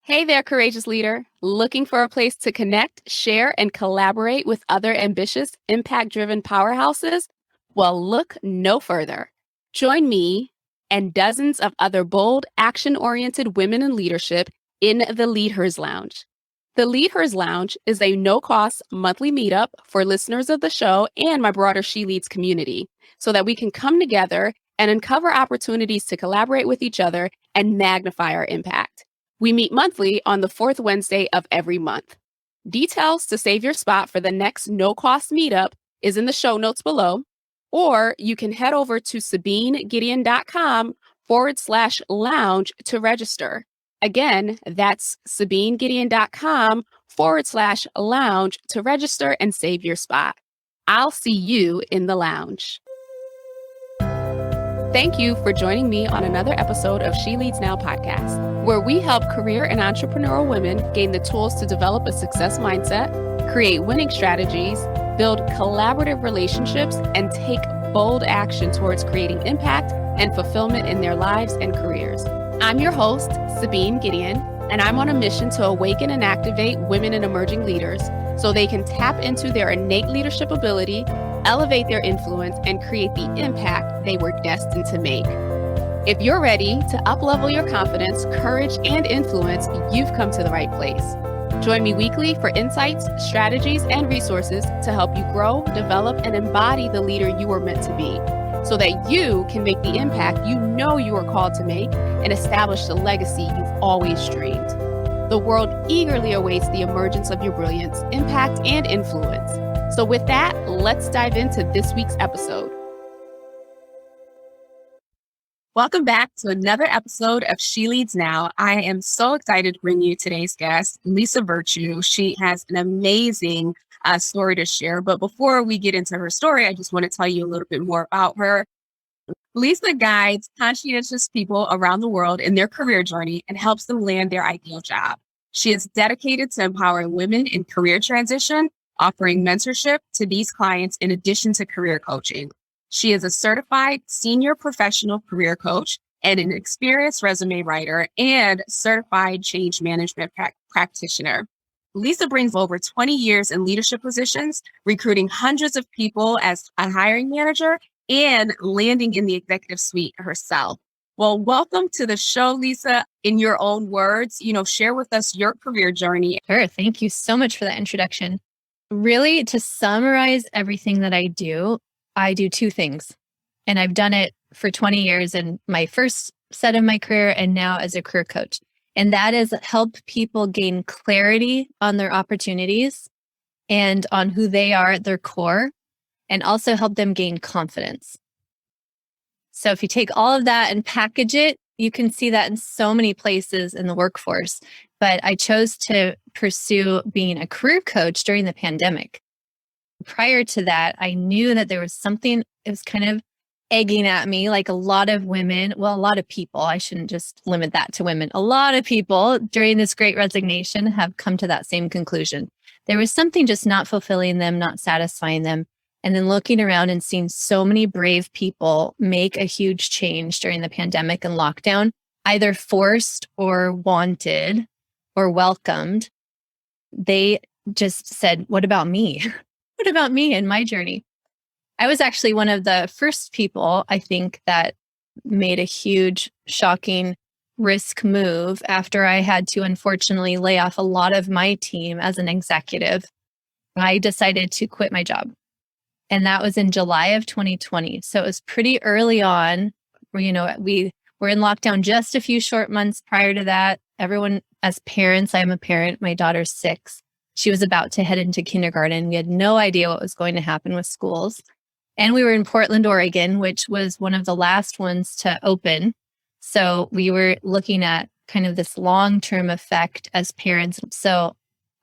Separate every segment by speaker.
Speaker 1: Hey there, courageous leader. Looking for a place to connect, share, and collaborate with other ambitious, impact-driven powerhouses? Well, look no further. Join me and dozens of other bold, action-oriented women in leadership in the Lead Hers Lounge. The Lead Hers Lounge is a no-cost monthly meetup for listeners of the show and my broader She Leads community so that we can come together and uncover opportunities to collaborate with each other and magnify our impact. We meet monthly on the fourth Wednesday of every month. Details to save your spot for the next no-cost meetup is in the show notes below, or you can head over to SabineGideon.com/lounge to register. Again, that's SabineGideon.com/lounge to register and save your spot. I'll see you in the lounge. Thank you for joining me on another episode of She Leads Now podcast, where we help career and entrepreneurial women gain the tools to develop a success mindset, create winning strategies, build collaborative relationships, and take bold action towards creating impact and fulfillment in their lives and careers. I'm your host, Sabine Gideon, and I'm on a mission to awaken and activate women and emerging leaders so they can tap into their innate leadership ability, elevate their influence, and create the impact they were destined to make. If you're ready to uplevel your confidence, courage, and influence, you've come to the right place. Join me weekly for insights, strategies, and resources to help you grow, develop, and embody the leader you were meant to be, so that you can make the impact you know you are called to make and establish the legacy you've always dreamed. The world eagerly awaits the emergence of your brilliance, impact, and influence. So with that, let's dive into this week's episode. Welcome back to another episode of She Leads Now. I am so excited to bring you today's guest, Lisa Virtue. She has an amazing story to share. But before we get into her story, I just want to tell you a little bit more about her. Lisa guides conscientious people around the world in their career journey and helps them land their ideal job. She is dedicated to empowering women in career transition, offering mentorship to these clients in addition to career coaching. She is a certified senior professional career coach and an experienced resume writer and certified change management practitioner. Lisa brings over 20 years in leadership positions, recruiting hundreds of people as a hiring manager and landing in the executive suite herself. Well, welcome to the show, Lisa. In your own words, share with us your career journey.
Speaker 2: Sure. Thank you so much for that introduction. Really, to summarize everything that I do two things. And I've done it for 20 years in my first set of my career and now as a career coach. And that is help people gain clarity on their opportunities and on who they are at their core, and also help them gain confidence. So if you take all of that and package it, you can see that in so many places in the workforce. But I chose to pursue being a career coach during the pandemic. Prior to that, I knew that there was something that was kind of egging at me, like a lot of women, a lot of people, I shouldn't just limit that to women. A lot of people during this great resignation have come to that same conclusion. There was something just not fulfilling them, not satisfying them. And then looking around and seeing so many brave people make a huge change during the pandemic and lockdown, either forced or wanted or welcomed, they just said, what about me? What about me and my journey? I was actually one of the first people, I think, that made a huge, shocking risk move after I had to unfortunately lay off a lot of my team as an executive. I decided to quit my job. And that was in July of 2020. So it was pretty early on. We were in lockdown just a few short months prior to that. Everyone, as parents, I am a parent, my daughter's 6. She was about to head into kindergarten. We had no idea what was going to happen with schools. And we were in Portland, Oregon, which was one of the last ones to open. So we were looking at kind of this long-term effect as parents. So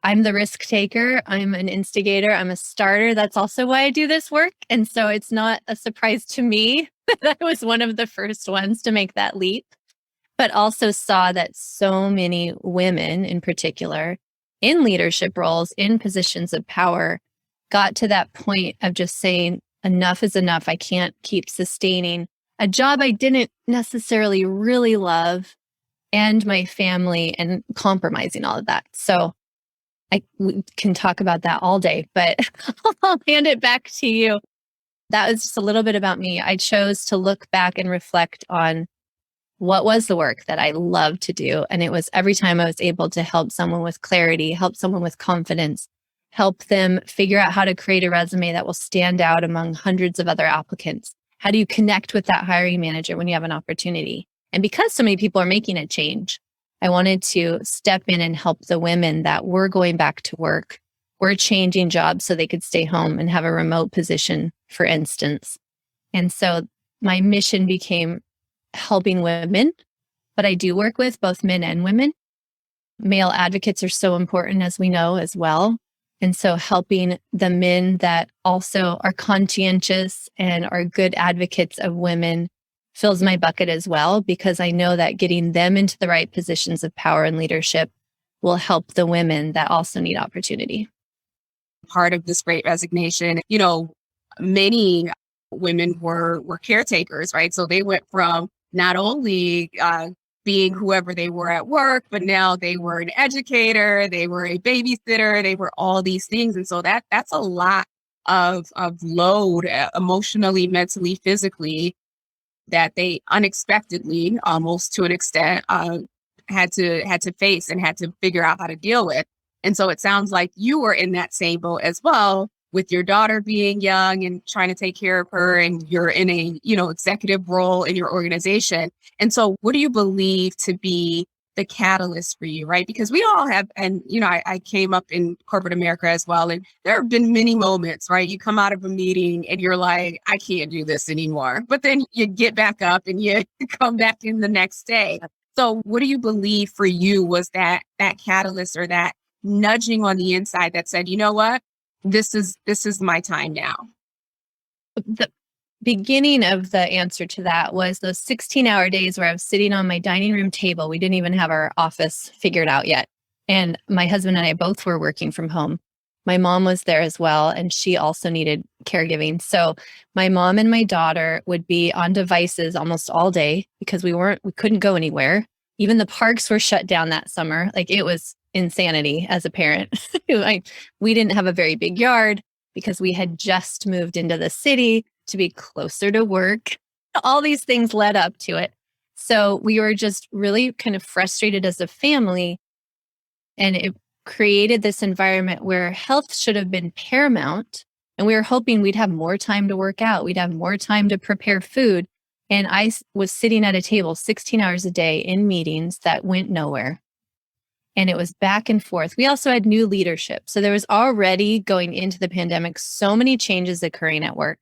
Speaker 2: I'm the risk taker. I'm an instigator. I'm a starter. That's also why I do this work. And so it's not a surprise to me that I was one of the first ones to make that leap, but also saw that so many women in particular in leadership roles, in positions of power, got to that point of just saying, enough is enough. I can't keep sustaining a job I didn't necessarily really love and my family and compromising all of that. So we can talk about that all day, but I'll hand it back to you. That was just a little bit about me. I chose to look back and reflect on what was the work that I loved to do. And it was every time I was able to help someone with clarity, help someone with confidence, help them figure out how to create a resume that will stand out among hundreds of other applicants. How do you connect with that hiring manager when you have an opportunity? And because so many people are making a change, I wanted to step in and help the women that were going back to work, were changing jobs so they could stay home and have a remote position, for instance. And so my mission became helping women, but I do work with both men and women. Male advocates are so important, as we know, as well. And so helping the men that also are conscientious and are good advocates of women fills my bucket as well, because I know that getting them into the right positions of power and leadership will help the women that also need opportunity.
Speaker 1: Part of this great resignation, many women were caretakers, right? So they went from not only being whoever they were at work, but now they were an educator, they were a babysitter, they were all these things. And so that's a lot of load emotionally, mentally, physically, that they unexpectedly, almost to an extent, had to face and had to figure out how to deal with. And so it sounds like you were in that same boat as well, with your daughter being young and trying to take care of her, and you're in a, executive role in your organization. And so what do you believe to be the catalyst for you, right? Because we all have, and, I came up in corporate America as well. And there have been many moments, right? You come out of a meeting and you're like, I can't do this anymore. But then you get back up and you come back in the next day. So what do you believe for you was that catalyst, or that nudging on the inside that said, you know what? This is my time now?
Speaker 2: The beginning of the answer to that was those 16-hour days where I was sitting on my dining room table. We didn't even have our office figured out yet. And my husband and I both were working from home. My mom was there as well, and she also needed caregiving. So my mom and my daughter would be on devices almost all day because we couldn't go anywhere. Even the parks were shut down that summer. Like, it was insanity as a parent. We didn't have a very big yard because we had just moved into the city to be closer to work. All these things led up to it. So we were just really kind of frustrated as a family. And it created this environment where health should have been paramount. And we were hoping we'd have more time to work out. We'd have more time to prepare food. And I was sitting at a table 16 hours a day in meetings that went nowhere. And it was back and forth. We also had new leadership. So there was already, going into the pandemic, so many changes occurring at work.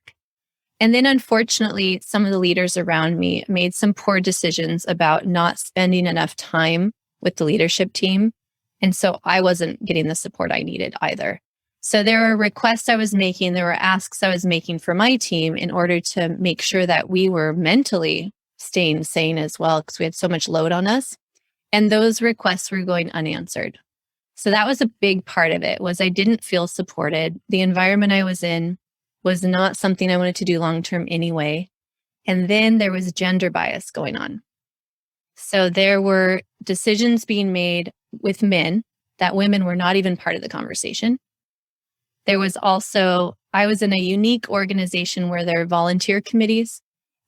Speaker 2: And then unfortunately, some of the leaders around me made some poor decisions about not spending enough time with the leadership team. And so I wasn't getting the support I needed either. So there were requests I was making, there were asks I was making for my team in order to make sure that we were mentally staying sane as well, because we had so much load on us. And those requests were going unanswered. So that was a big part of it, was I didn't feel supported. The environment I was in was not something I wanted to do long-term anyway. And then there was gender bias going on. So there were decisions being made with men that women were not even part of the conversation. There was also, I was in a unique organization where there are volunteer committees.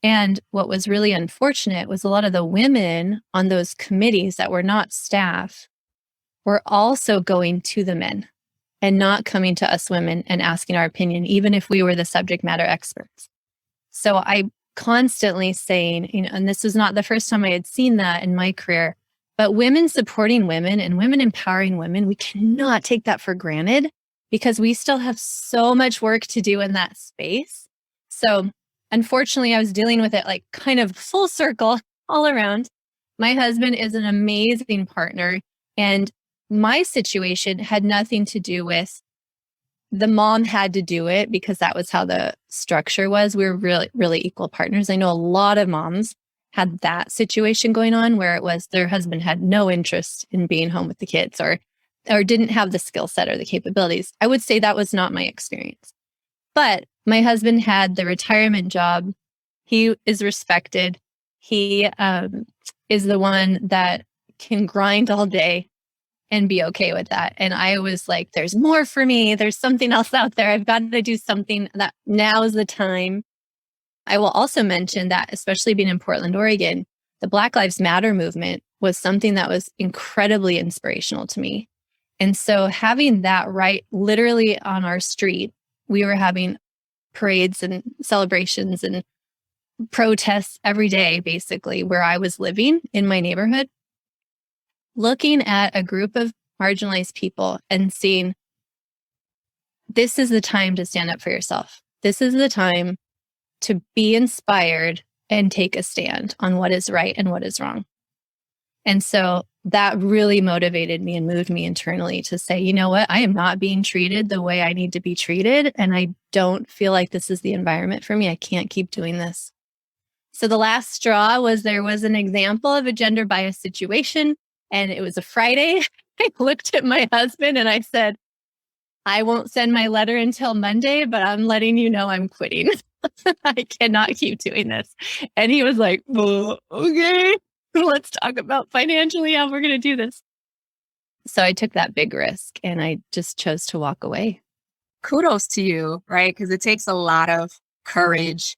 Speaker 2: And what was really unfortunate was a lot of the women on those committees that were not staff were also going to the men and not coming to us women and asking our opinion, even if we were the subject matter experts. So I constantly saying, and this was not the first time I had seen that in my career, but women supporting women and women empowering women, we cannot take that for granted, because we still have so much work to do in that space. So unfortunately, I was dealing with it like kind of full circle all around. My husband is an amazing partner, and my situation had nothing to do with the mom had to do it because that was how the structure was. We were really, really equal partners. I know a lot of moms had that situation going on where it was their husband had no interest in being home with the kids or didn't have the skill set or the capabilities. I would say that was not my experience. But my husband had the retirement job. He is respected. He is the one that can grind all day and be okay with that. And I was like, there's more for me. There's something else out there. I've got to do something. That now is the time. I will also mention that, especially being in Portland, Oregon, the Black Lives Matter movement was something that was incredibly inspirational to me. And so having that right literally on our street, we were having parades and celebrations and protests every day, basically, where I was living in my neighborhood, looking at a group of marginalized people and seeing, this is the time to stand up for yourself. This is the time to be inspired and take a stand on what is right and what is wrong. And so that really motivated me and moved me internally to say, you know what, I am not being treated the way I need to be treated. And I don't feel like this is the environment for me. I can't keep doing this. So the last straw was there was an example of a gender bias situation, and it was a Friday. I looked at my husband and I said, I won't send my letter until Monday, but I'm letting you know I'm quitting. I cannot keep doing this. And he was like, well, okay, let's talk about financially how we're going to do this. So I took that big risk and I just chose to walk away.
Speaker 1: Kudos to you, right? Because it takes a lot of courage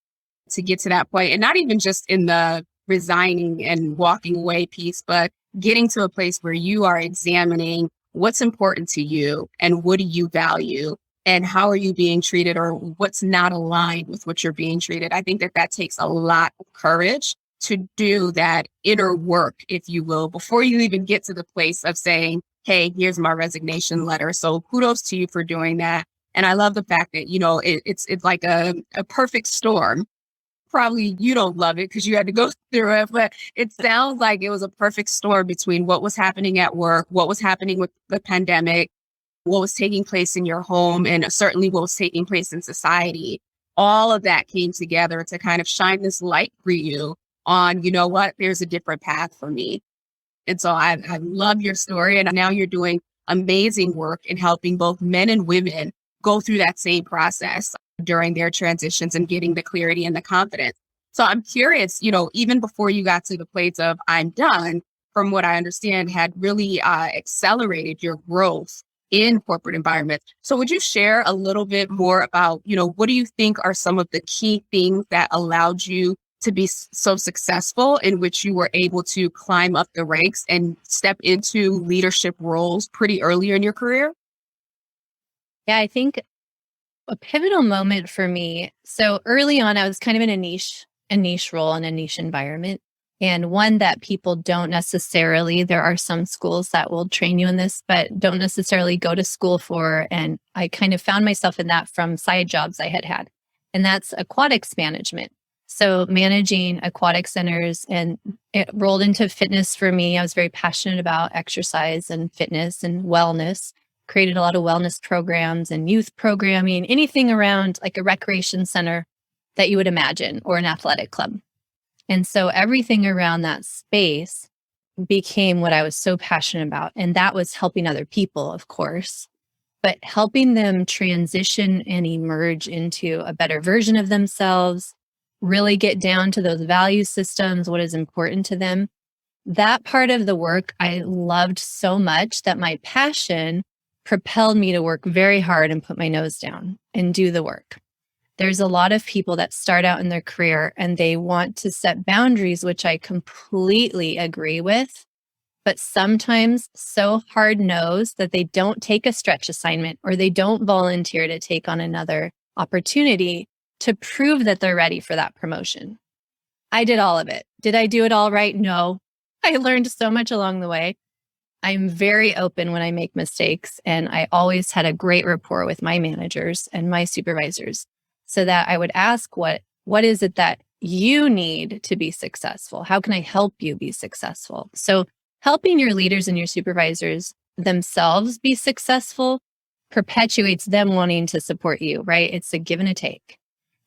Speaker 1: to get to that point, and not even just in the resigning and walking away piece, but getting to a place where you are examining what's important to you and what do you value and how are you being treated, or what's not aligned with what you're being treated. I think that that takes a lot of courage to do that inner work, if you will, before you even get to the place of saying, hey, here's my resignation letter. So kudos to you for doing that. And I love the fact that, you know, it's like a perfect storm. Probably you don't love it because you had to go through it, but it sounds like it was a perfect storm between what was happening at work, what was happening with the pandemic, what was taking place in your home, and certainly what was taking place in society. All of that came together to kind of shine this light for you on, you know what, there's a different path for me. And so I love your story. And now you're doing amazing work in helping both men and women go through that same process during their transitions and getting the clarity and the confidence. So I'm curious, you know, even before you got to the place of I'm done, from what I understand, had really accelerated your growth in corporate environments. So would you share a little bit more about, you know, what do you think are some of the key things that allowed you to be so successful, in which you were able to climb up the ranks and step into leadership roles pretty early in your career?
Speaker 2: Yeah, I think a pivotal moment for me. So early on, I was kind of in a niche role in a niche environment, and one that people don't necessarily, there are some schools that will train you in this, but don't necessarily go to school for. And I kind of found myself in that from side jobs I had had, and that's aquatics management. So managing aquatic centers, and it rolled into fitness for me. I was very passionate about exercise and fitness and wellness. Created a lot of wellness programs and youth programming, anything around like a recreation center that you would imagine, or an athletic club. And so everything around that space became what I was so passionate about. And that was helping other people, of course, but helping them transition and emerge into a better version of themselves, really get down to those value systems, what is important to them. That part of the work I loved so much that my passion propelled me to work very hard and put my nose down and do the work. There's a lot of people that start out in their career and they want to set boundaries, which I completely agree with, but sometimes so hard-nosed that they don't take a stretch assignment or they don't volunteer to take on another opportunity to prove that they're ready for that promotion. I did all of it. Did I do it all right? No. I learned so much along the way. I'm very open when I make mistakes, and I always had a great rapport with my managers and my supervisors, so that I would ask, what is it that you need to be successful? How can I help you be successful? So helping your leaders and your supervisors themselves be successful perpetuates them wanting to support you, right? It's a give and a take.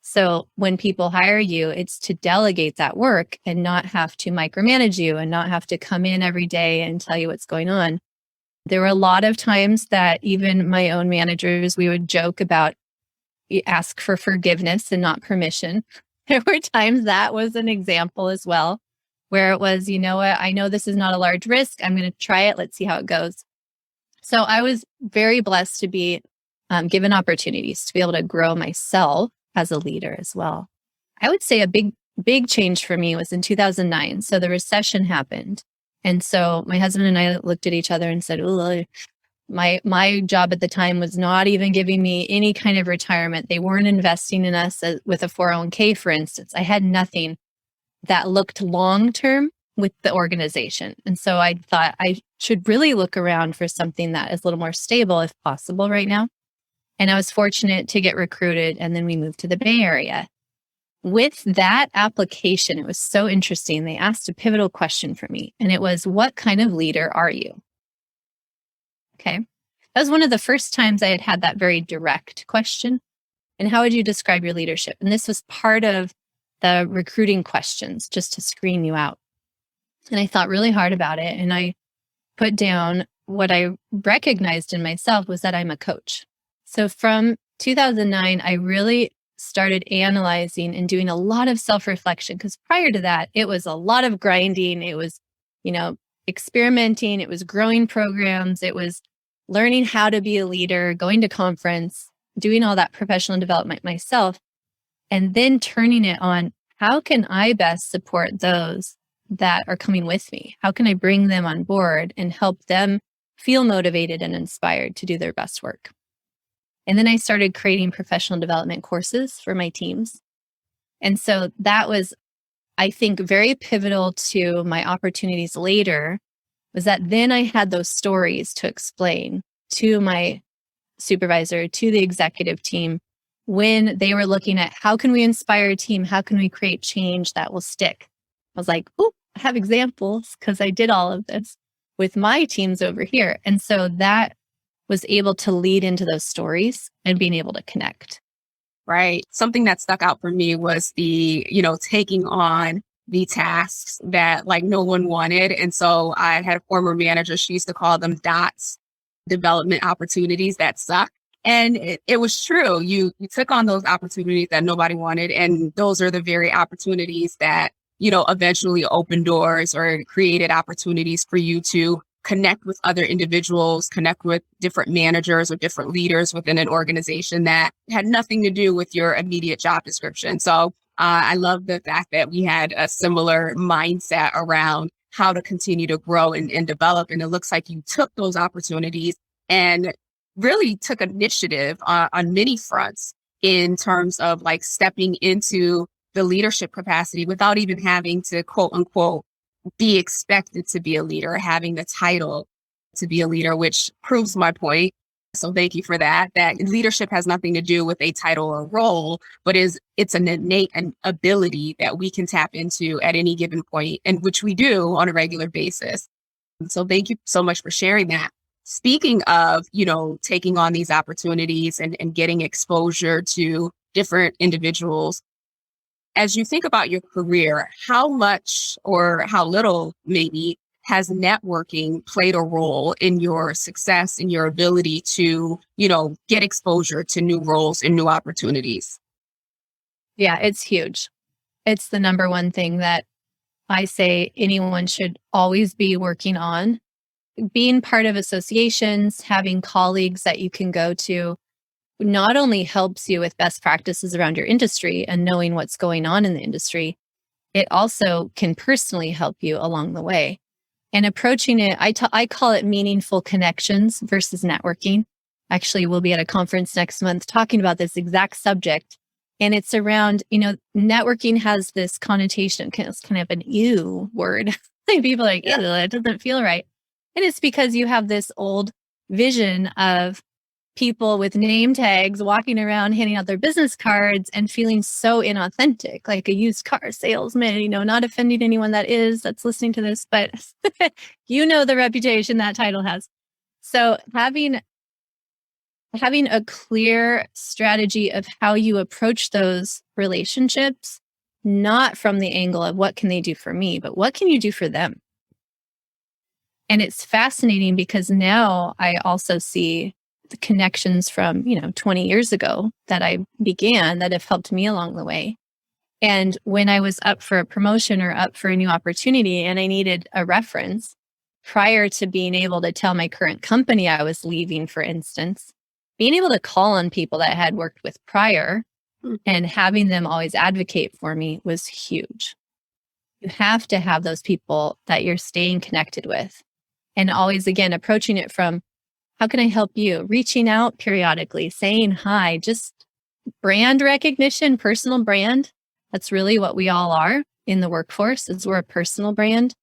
Speaker 2: So when people hire you, it's to delegate that work and not have to micromanage you and not have to come in every day and tell you what's going on. There were a lot of times that even my own managers, we would joke about ask for forgiveness and not permission. There were times that was an example as well. where it was, you know what, I know this is not a large risk. I'm going to try it. Let's see how it goes. So I was very blessed to be given opportunities to be able to grow myself as a leader as well. I would say a big change for me was in 2009. So the recession happened. And so my husband and I looked at each other and said, "Ooh, my job at the time was not even giving me any kind of retirement. They weren't investing in us with a 401k, for instance. I had nothing that looked long-term with the organization. And so I thought I should really look around for something that is a little more stable if possible right now. And I was fortunate to get recruited, and then we moved to the Bay Area. With that application, it was so interesting. They asked a pivotal question for me, and it was, what kind of leader are you? Okay. That was one of the first times I had had that very direct question. And how would you describe your leadership? And this was part of the recruiting questions, just to screen you out. And I thought really hard about it. And I put down what I recognized in myself was that I'm a coach. So from 2009, I really started analyzing and doing a lot of self-reflection, because prior to that, it was a lot of grinding. It was, experimenting. It was growing programs. It was learning how to be a leader, going to conference, doing all that professional development myself, and then turning it on, how can I best support those that are coming with me? How can I bring them on board and help them feel motivated and inspired to do their best work? And then I started creating professional development courses for my teams. And so that was, I think, very pivotal to my opportunities later, was that then I had those stories to explain to my supervisor, to the executive team, when they were looking at how can we inspire a team? How can we create change that will stick? I was like, oh, I have examples because I did all of this with my teams over here. And so that was able to lead into those stories and being able to connect.
Speaker 1: Right. Something that stuck out for me was the, taking on the tasks that like no one wanted. And so I had a former manager, she used to call them dots, development opportunities that suck. And it was true. You took on those opportunities that nobody wanted. And those are the very opportunities that, eventually opened doors or created opportunities for you to connect with other individuals, connect with different managers or different leaders within an organization that had nothing to do with your immediate job description. So I love the fact that we had a similar mindset around how to continue to grow and develop. And it looks like you took those opportunities and really took initiative on many fronts in terms of like stepping into the leadership capacity without even having to quote unquote be expected to be a leader, having the title to be a leader, which proves my point. So thank you for that. That leadership has nothing to do with a title or role, but it's an innate ability that we can tap into at any given point, and which we do on a regular basis. So thank you so much for sharing that. Speaking of, taking on these opportunities and getting exposure to different individuals, as you think about your career, how much or how little maybe has networking played a role in your success, in your ability to, get exposure to new roles and new opportunities?
Speaker 2: Yeah, it's huge. It's the number one thing that I say anyone should always be working on. Being part of associations, having colleagues that you can go to, not only helps you with best practices around your industry and knowing what's going on in the industry, it also can personally help you along the way. And approaching it, I call it meaningful connections versus networking. Actually, we'll be at a conference next month talking about this exact subject. And it's around, networking has this connotation, it's kind of an ew word. People are like, ew, it doesn't feel right. And it's because you have this old vision of people with name tags walking around handing out their business cards and feeling so inauthentic, like a used car salesman, not offending anyone that's listening to this, but the reputation that title has. So having a clear strategy of how you approach those relationships, not from the angle of what can they do for me, but what can you do for them? And it's fascinating because now I also see the connections from, 20 years ago that I began that have helped me along the way. And when I was up for a promotion or up for a new opportunity and I needed a reference prior to being able to tell my current company I was leaving, for instance, being able to call on people that I had worked with prior and having them always advocate for me was huge. You have to have those people that you're staying connected with and always, again, approaching it from, how can I help you? Reaching out periodically, saying hi, just brand recognition, personal brand. That's really what we all are in the workforce, is we're a personal brand.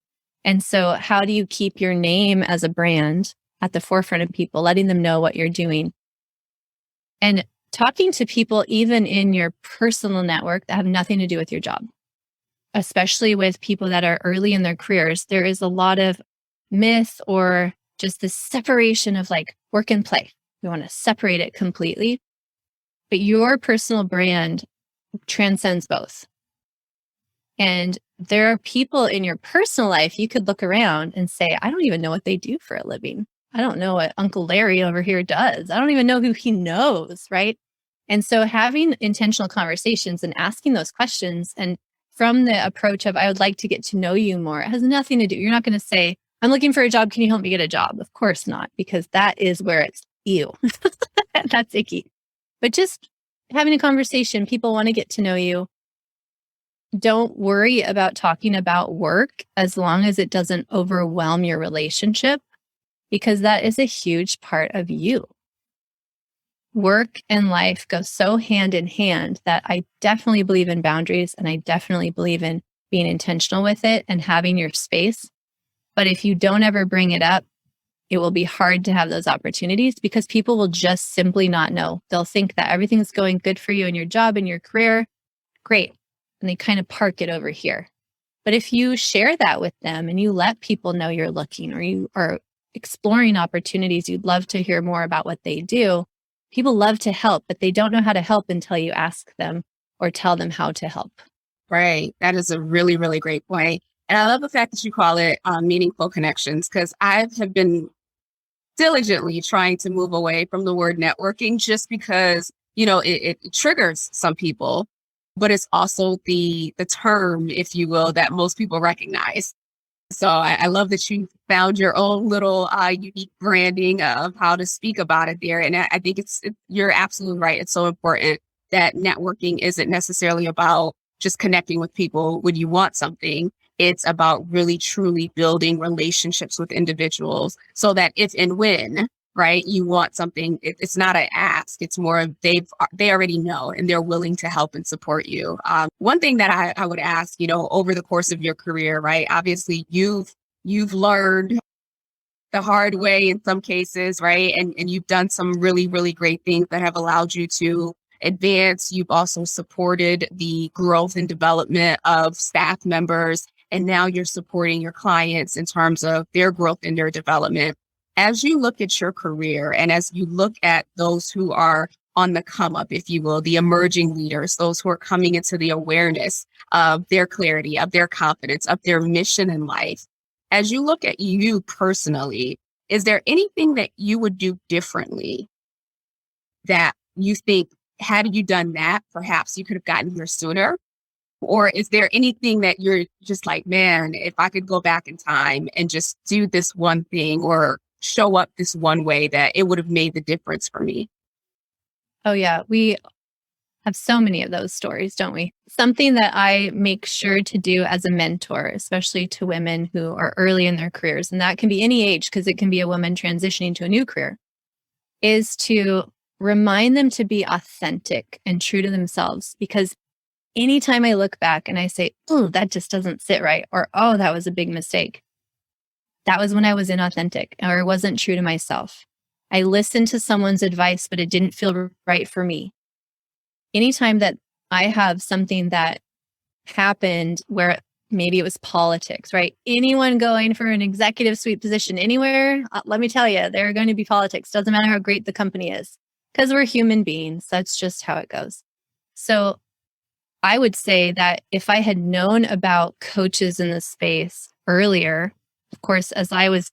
Speaker 2: And so how do you keep your name as a brand at the forefront of people, letting them know what you're doing? And talking to people even in your personal network that have nothing to do with your job, especially with people that are early in their careers. There is a lot of myth or just this separation of like work and play. We want to separate it completely. But your personal brand transcends both. And there are people in your personal life you could look around and say, I don't even know what they do for a living. I don't know what Uncle Larry over here does. I don't even know who he knows, right? And so having intentional conversations and asking those questions, and from the approach of, I would like to get to know you more, it has nothing to do. You're not going to say, I'm looking for a job. Can you help me get a job? Of course not, because that is where it's ew. That's icky. But just having a conversation, people want to get to know you. Don't worry about talking about work as long as it doesn't overwhelm your relationship, because that is a huge part of you. Work and life go so hand in hand that I definitely believe in boundaries, and I definitely believe in being intentional with it and having your space. But if you don't ever bring it up, it will be hard to have those opportunities, because people will just simply not know. They'll think that everything's going good for you in your job and your career. Great. And they kind of park it over here. But if you share that with them and you let people know you're looking, or you are exploring opportunities, you'd love to hear more about what they do. People love to help, but they don't know how to help until you ask them or tell them how to help.
Speaker 1: Right. That is a really, really great point. And I love the fact that you call it meaningful connections, because I have been diligently trying to move away from the word networking, just because, it triggers some people, but it's also the term, if you will, that most people recognize. So I love that you found your own little unique branding of how to speak about it there. And I think you're absolutely right. It's so important that networking isn't necessarily about just connecting with people when you want something. It's about really, truly building relationships with individuals so that if and when, right, you want something, it's not an ask. It's more of they already know and they're willing to help and support you. One thing that I would ask, over the course of your career, right, obviously you've learned the hard way in some cases, right? And you've done some really, really great things that have allowed you to advance. You've also supported the growth and development of staff members. And now you're supporting your clients in terms of their growth and their development. As you look at your career and as you look at those who are on the come up, if you will, the emerging leaders, those who are coming into the awareness of their clarity, of their confidence, of their mission in life, as you look at you personally, is there anything that you would do differently that you think, had you done that, perhaps you could have gotten here sooner? Or is there anything that you're just like, man, if I could go back in time and just do this one thing or show up this one way, that it would have made the difference for me?
Speaker 2: Oh, yeah. We have so many of those stories, don't we? Something that I make sure to do as a mentor, especially to women who are early in their careers, and that can be any age because it can be a woman transitioning to a new career, is to remind them to be authentic and true to themselves. Because anytime I look back and I say, oh, that just doesn't sit right, or oh, that was a big mistake, that was when I was inauthentic or wasn't true to myself. I listened to someone's advice, but it didn't feel right for me. Anytime that I have something that happened where maybe it was politics, right? Anyone going for an executive suite position anywhere, let me tell you, there are going to be politics. Doesn't matter how great the company is, because we're human beings. That's just how it goes. So I would say that if I had known about coaches in the space earlier, of course, as I was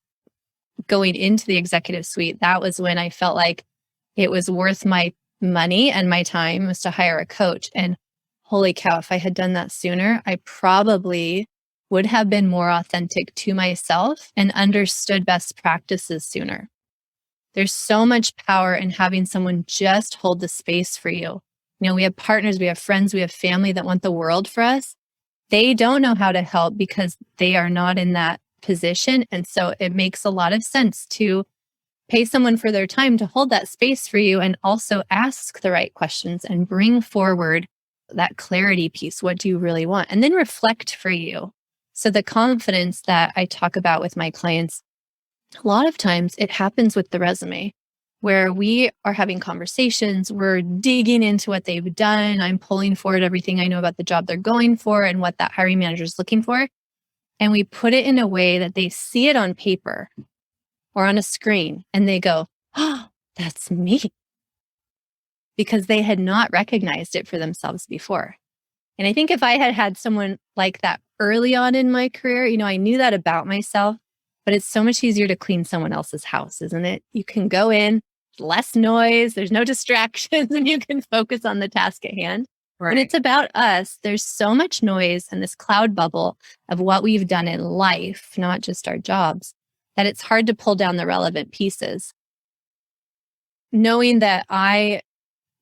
Speaker 2: going into the executive suite, that was when I felt like it was worth my money and my time was to hire a coach. And holy cow, if I had done that sooner, I probably would have been more authentic to myself and understood best practices sooner. There's so much power in having someone just hold the space for you. You know, we have partners, we have friends, we have family that want the world for us. They don't know how to help because they are not in that position. And so it makes a lot of sense to pay someone for their time to hold that space for you and also ask the right questions and bring forward that clarity piece. What do you really want? And then reflect for you. So the confidence that I talk about with my clients, a lot of times it happens with the resume where we are having conversations, we're digging into what they've done. I'm pulling forward everything I know about the job they're going for and what that hiring manager is looking for. And we put it in a way that they see it on paper or on a screen and they go, oh, that's me. Because they had not recognized it for themselves before. And I think if I had had someone like that early on in my career, you know, I knew that about myself, but it's so much easier to clean someone else's house, isn't it? You can go in, less noise, there's no distractions, and you can focus on the task at hand.
Speaker 1: Right.
Speaker 2: When it's about us, there's so much noise and this cloud bubble of what we've done in life, not just our jobs, that it's hard to pull down the relevant pieces. Knowing that I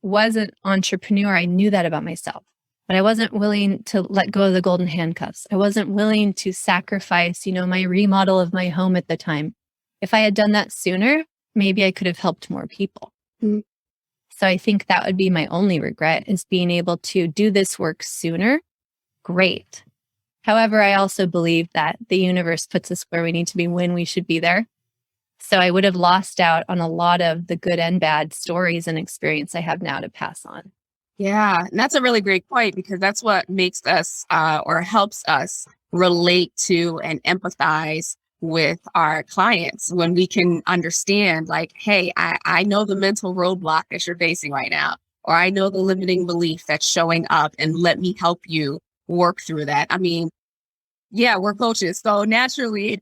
Speaker 2: was an entrepreneur, I knew that about myself, but I wasn't willing to let go of the golden handcuffs. I wasn't willing to sacrifice, you know, my remodel of my home at the time. If I had done that sooner, maybe I could have helped more people. Mm-hmm. So I think that would be my only regret, is being able to do this work sooner. Great. However, I also believe that the universe puts us where we need to be when we should be there. So I would have lost out on a lot of the good and bad stories and experience I have now to pass on.
Speaker 1: Yeah, and that's a really great point, because that's what makes us or helps us relate to and empathize with our clients, when we can understand, like, hey, I know the mental roadblock that you're facing right now, or I know the limiting belief that's showing up, and let me help you work through that. I mean, yeah, we're coaches. So naturally,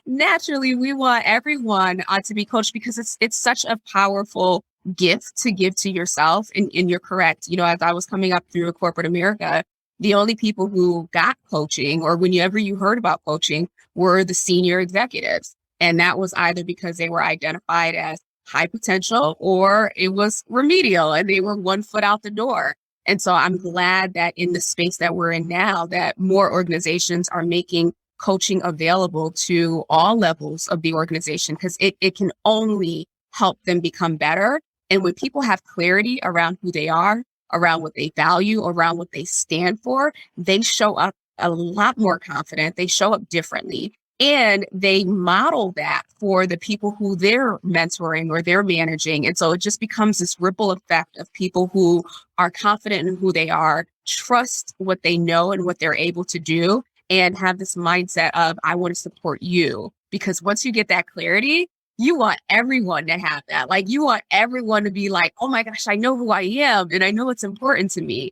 Speaker 1: we want everyone to be coached, because it's such a powerful gift to give to yourself. And you're correct. You know, as I was coming up through corporate America, the only people who got coaching, or whenever you heard about coaching, were the senior executives. And that was either because they were identified as high potential, or it was remedial and they were 1 foot out the door. And so I'm glad that in the space that we're in now, that more organizations are making coaching available to all levels of the organization, because it can only help them become better. And when people have clarity around who they are, around what they value, around what they stand for, they show up a lot more confident. They show up differently. And they model that for the people who they're mentoring or they're managing. And so it just becomes this ripple effect of people who are confident in who they are, trust what they know and what they're able to do, and have this mindset of, I want to support you. Because once you get that clarity, you want everyone to have that. Like, you want everyone to be like, oh my gosh, I know who I am and I know it's important to me.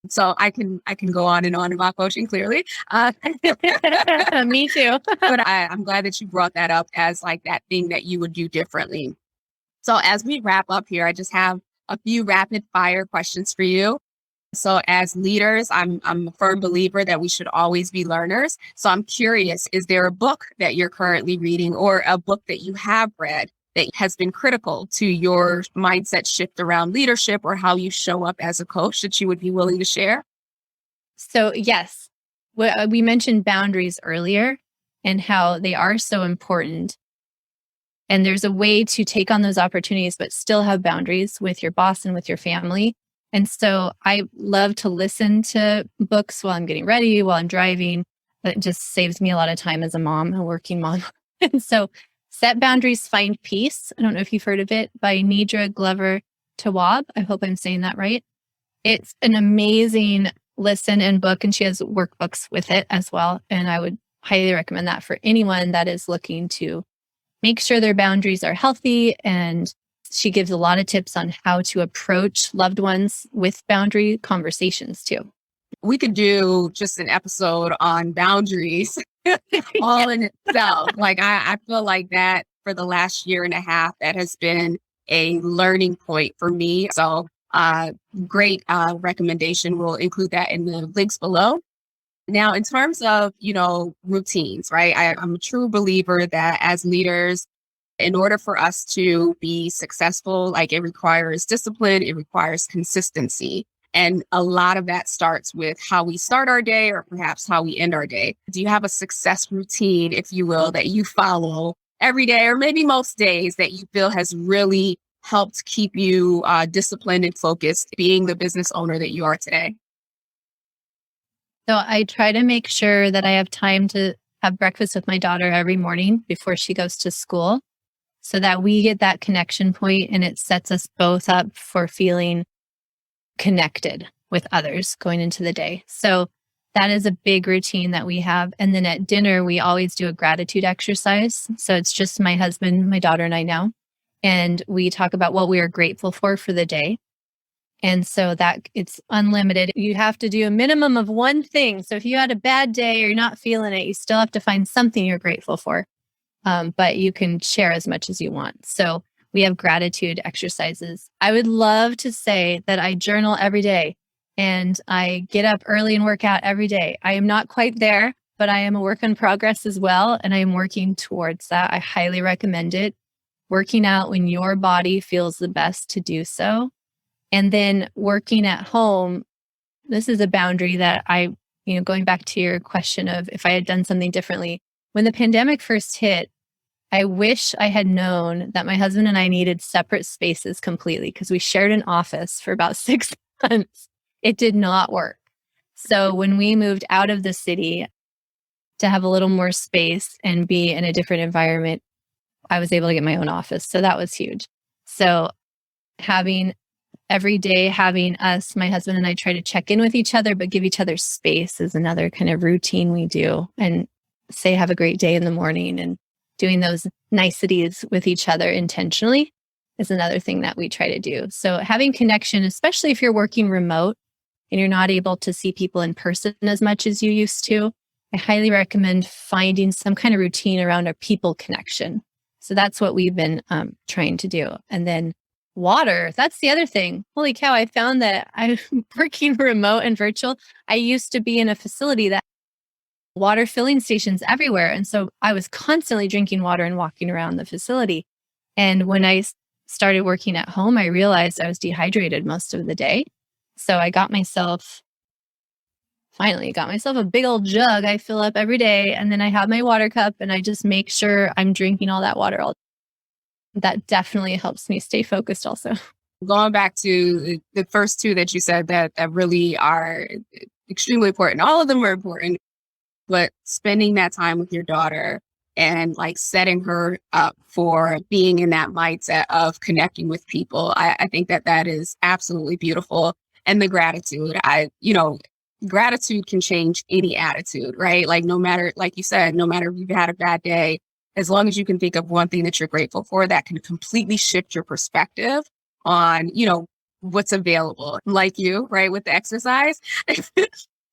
Speaker 1: So I can go on and on about coaching, clearly.
Speaker 2: Me too.
Speaker 1: But I'm glad that you brought that up as like that thing that you would do differently. So as we wrap up here, I just have a few rapid fire questions for you. So as leaders, I'm a firm believer that we should always be learners. So I'm curious, is there a book that you're currently reading, or a book that you have read that has been critical to your mindset shift around leadership, or how you show up as a coach, that you would be willing to share?
Speaker 2: So yes, we mentioned boundaries earlier and how they are so important. And there's a way to take on those opportunities, but still have boundaries with your boss and with your family. And so I love to listen to books while I'm getting ready, while I'm driving. It just saves me a lot of time as a mom, a working mom. And so Set Boundaries, Find Peace. I don't know if you've heard of it, by Nidra Glover Tawwab. I hope I'm saying that right. It's an amazing listen and book, and she has workbooks with it as well. And I would highly recommend that for anyone that is looking to make sure their boundaries are healthy. And she gives a lot of tips on how to approach loved ones with boundary conversations too.
Speaker 1: We could do just an episode on boundaries all in itself. Like, I feel like that for the last year and a half, that has been a learning point for me. So Great recommendation. We'll include that in the links below. Now, in terms of, routines, right? I'm a true believer that as leaders, in order for us to be successful, like it requires discipline, it requires consistency. And a lot of that starts with how we start our day or perhaps how we end our day. Do you have a success routine, if you will, that you follow every day or maybe most days that you feel has really helped keep you disciplined and focused being the business owner that you are today?
Speaker 2: So I try to make sure that I have time to have breakfast with my daughter every morning before she goes to school so that we get that connection point and it sets us both up for feeling connected with others going into the day. So that is a big routine that we have. And then at dinner, we always do a gratitude exercise. So it's just my husband, my daughter, and I now. And we talk about what we are grateful for the day. And so that it's unlimited. You have to do a minimum of one thing. So if you had a bad day or you're not feeling it, you still have to find something you're grateful for. But you can share as much as you want. So we have gratitude exercises. I would love to say that I journal every day and I get up early and work out every day. I am not quite there, but I am a work in progress as well. And I am working towards that. I highly recommend it. Working out when your body feels the best to do so. And then working at home, this is a boundary that going back to your question of if I had done something differently. When the pandemic first hit, I wish I had known that my husband and I needed separate spaces completely because we shared an office for about 6 months. It did not work. So when we moved out of the city to have a little more space and be in a different environment, I was able to get my own office. So that was huge. So every day having us, my husband and I try to check in with each other, but give each other space is another kind of routine we do, and say, have a great day in the morning, and doing those niceties with each other intentionally is another thing that we try to do. So having connection, especially if you're working remote and you're not able to see people in person as much as you used to, I highly recommend finding some kind of routine around our people connection. So that's what we've been trying to do. And then water, that's the other thing. Holy cow, I found that I'm working remote and virtual. I used to be in a facility that water filling stations everywhere. And so I was constantly drinking water and walking around the facility. And when I started working at home, I realized I was dehydrated most of the day. So I finally got myself a big old jug I fill up every day. And then I have my water cup and I just make sure I'm drinking all that water all day. That definitely helps me stay focused also.
Speaker 1: Going back to the first two that you said that really are extremely important. All of them are important, but spending that time with your daughter and like setting her up for being in that mindset of connecting with people, I think that is absolutely beautiful. And the gratitude, gratitude can change any attitude, right? Like no matter, like you said, no matter if you've had a bad day, as long as you can think of one thing that you're grateful for, that can completely shift your perspective on, what's available. Like you, right, with the exercise.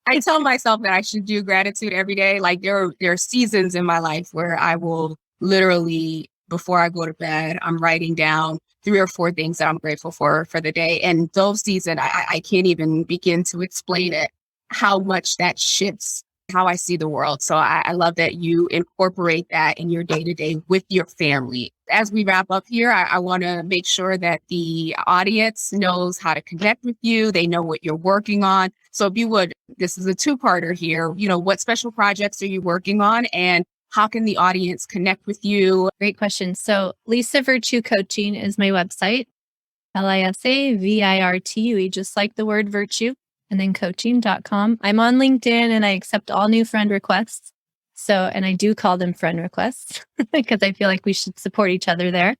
Speaker 1: I tell myself that I should do gratitude every day. Like there are seasons in my life where I will literally, before I go to bed, I'm writing down 3 or 4 things that I'm grateful for the day. And those seasons, I can't even begin to explain it, how much that shifts how I see the world. So I love that you incorporate that in your day-to-day with your family. As we wrap up here, I want to make sure that the audience knows how to connect with you. They know what you're working on. So if you would, this is a 2-parter here, what special projects are you working on and how can the audience connect with you?
Speaker 2: Great question. So Lisa Virtue Coaching is my website, LISAVIRTUE, just like the word virtue. And then coaching.com. I'm on LinkedIn and I accept all new friend requests. And I do call them friend requests because I feel like we should support each other there.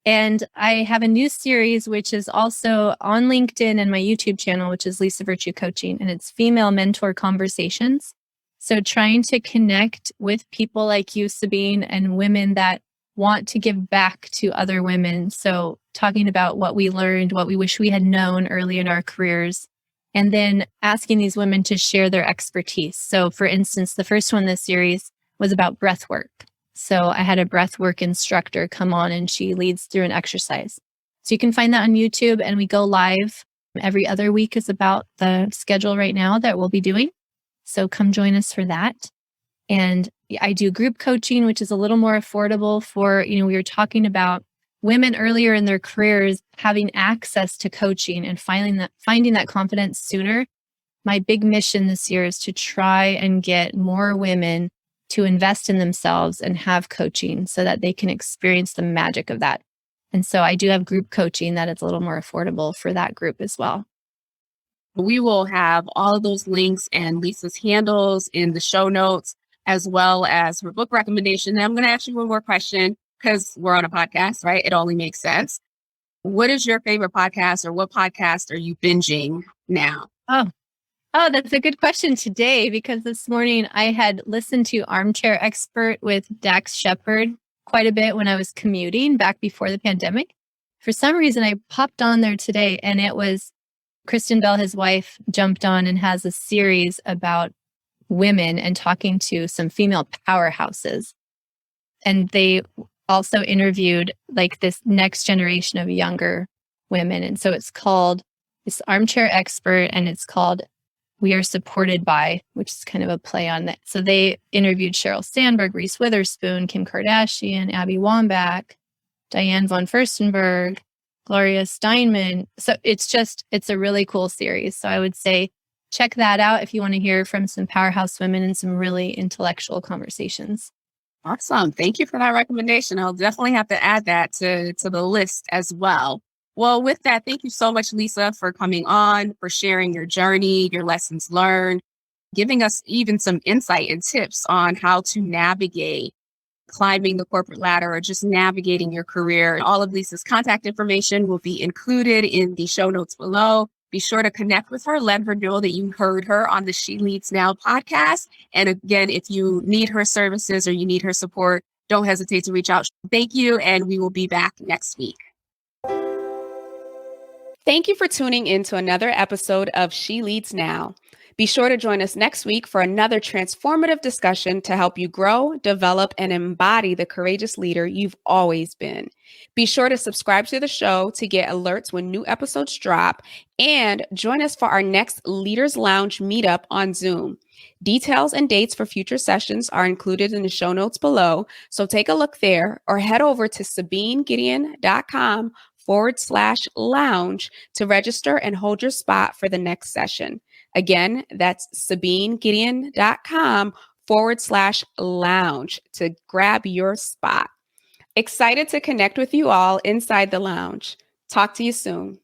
Speaker 2: And I have a new series, which is also on LinkedIn and my YouTube channel, which is Lisa Virtue Coaching, and it's Female Mentor Conversations. So trying to connect with people like you, Sabine, and women that want to give back to other women. So talking about what we learned, what we wish we had known early in our careers, and then asking these women to share their expertise. So for instance, the first one in this series was about breath work. So I had a breath work instructor come on and she leads through an exercise. So you can find that on YouTube, and we go live every other week is about the schedule right now that we'll be doing. So come join us for that. And I do group coaching, which is a little more affordable for, we were talking about women earlier in their careers having access to coaching and finding that confidence sooner. My big mission this year is to try and get more women to invest in themselves and have coaching so that they can experience the magic of that. And so I do have group coaching that is a little more affordable for that group as well.
Speaker 1: We will have all of those links and Lisa's handles in the show notes, as well as her book recommendation. And I'm going to ask you one more question because we're on a podcast, right? It only makes sense. What is your favorite podcast, or what podcast are you binging now?
Speaker 2: Oh, that's a good question today, because this morning I had listened to Armchair Expert with Dax Shepard quite a bit when I was commuting back before the pandemic. For some reason, I popped on there today, and it was Kristen Bell, his wife, jumped on and has a series about women and talking to some female powerhouses. And they also interviewed like this next generation of younger women. And so it's called this Armchair Expert, and it's called We Are Supported By, which is kind of a play on that. So they interviewed Sheryl Sandberg, Reese Witherspoon, Kim Kardashian, Abby Wambach, Diane von Furstenberg, Gloria Steinman. So it's a really cool series. So I would say check that out if you want to hear from some powerhouse women and some really intellectual conversations.
Speaker 1: Awesome. Thank you for that recommendation. I'll definitely have to add that to the list as well. Well, with that, thank you so much, Lisa, for coming on, for sharing your journey, your lessons learned, giving us even some insight and tips on how to navigate climbing the corporate ladder or just navigating your career. All of Lisa's contact information will be included in the show notes below. Be sure to connect with her, let her know that you heard her on the She Leads Now podcast. And again, if you need her services or you need her support, don't hesitate to reach out. Thank you, and we will be back next week. Thank you for tuning in to another episode of She Leads Now. Be sure to join us next week for another transformative discussion to help you grow, develop, and embody the courageous leader you've always been. Be sure to subscribe to the show to get alerts when new episodes drop, and join us for our next Leaders Lounge meetup on Zoom. Details and dates for future sessions are included in the show notes below, so take a look there or head over to SabineGideon.com/lounge to register and hold your spot for the next session. Again, that's SabineGideon.com/lounge to grab your spot. Excited to connect with you all inside the lounge. Talk to you soon.